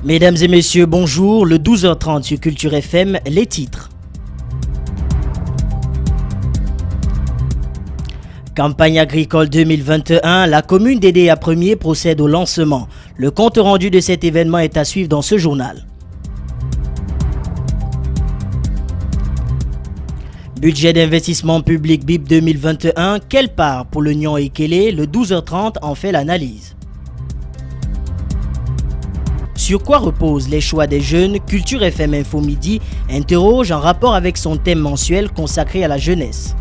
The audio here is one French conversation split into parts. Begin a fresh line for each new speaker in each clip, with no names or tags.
Mesdames et messieurs, bonjour. Le 12h30 sur Culture FM, les titres. Campagne agricole 2021, la commune d'Edé à Premier procède au lancement. Le compte rendu de cet événement est à suivre dans ce journal. Budget d'investissement public BIP 2021, quelle part pour le Nion-Ekele? Le 12h30 en fait l'analyse. Sur quoi reposent les choix des jeunes? Culture FM Info Midi interroge en rapport avec son thème mensuel consacré à la jeunesse.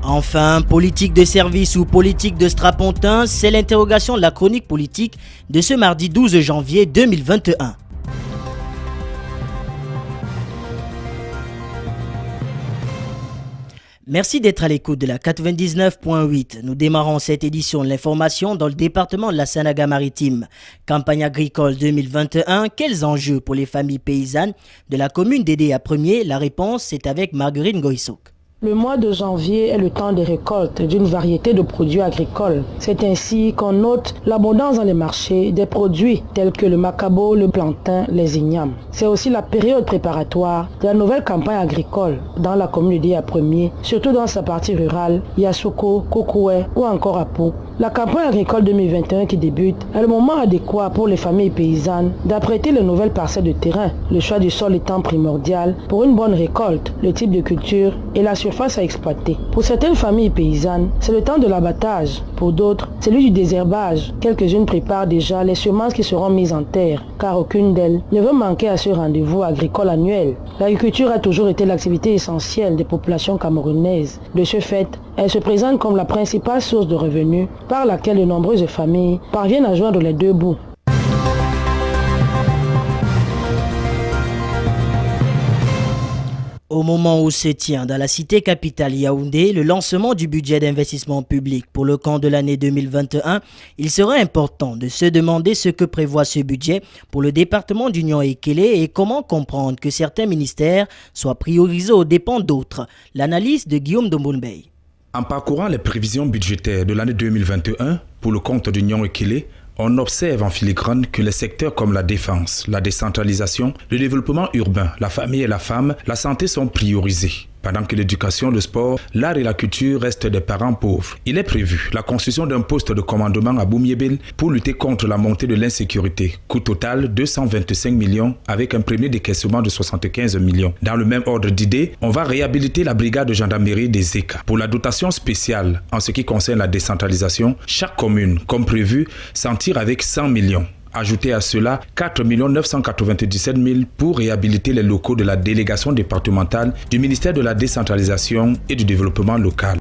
Enfin, politique de service ou politique de strapontin, c'est l'interrogation de la chronique politique de ce mardi 12 janvier 2021. Merci d'être à l'écoute de la 99.8. Nous démarrons cette édition de l'information dans le département de la Sanaga-Maritime. Campagne agricole 2021, quels enjeux pour les familles paysannes de la commune d'Edé à Premier? La réponse, c'est avec Marguerite Goïssouk.
Le mois de janvier est le temps des récoltes d'une variété de produits agricoles. C'est ainsi qu'on note l'abondance dans les marchés des produits tels que le macabo, le plantain, les ignames. C'est aussi la période préparatoire de la nouvelle campagne agricole dans la commune d'Edé à Premier, surtout dans sa partie rurale, Yassouko, Kokoué ou encore Apou. La campagne agricole 2021 qui débute est le moment adéquat pour les familles paysannes d'apprêter les nouvelles parcelles de terrain, le choix du sol étant primordial pour une bonne récolte, le type de culture et la surface à exploiter. Pour certaines familles paysannes, c'est le temps de l'abattage. Pour d'autres, c'est celui du désherbage. Quelques-unes préparent déjà les semences qui seront mises en terre, car aucune d'elles ne veut manquer à ce rendez-vous agricole annuel. L'agriculture a toujours été l'activité essentielle des populations camerounaises. De ce fait, elle se présente comme la principale source de revenus par laquelle de nombreuses familles parviennent à joindre les deux bouts.
Au moment où se tient dans la cité capitale Yaoundé le lancement du budget d'investissement public pour le camp de l'année 2021, il sera important de se demander ce que prévoit ce budget pour le département du Nion-Ekele et comment comprendre que certains ministères soient priorisés aux dépens d'autres. L'analyse de Guillaume Dombounbey.
En parcourant les prévisions budgétaires de l'année 2021 pour le compte du Nion-Ekele, on observe en filigrane que les secteurs comme la défense, la décentralisation, le développement urbain, la famille et la femme, la santé sont priorisés. Pendant que l'éducation, le sport, l'art et la culture restent des parents pauvres. Il est prévu la construction d'un poste de commandement à Boumiébel pour lutter contre la montée de l'insécurité. Coût total 225 millions avec un premier décaissement de 75 millions. Dans le même ordre d'idées, on va réhabiliter la brigade de gendarmerie des ECA. Pour la dotation spéciale en ce qui concerne la décentralisation, chaque commune, comme prévu, s'en tire avec 100 millions. Ajoutez à cela 4 997 000 pour réhabiliter les locaux de la délégation départementale du ministère de la décentralisation et du développement local.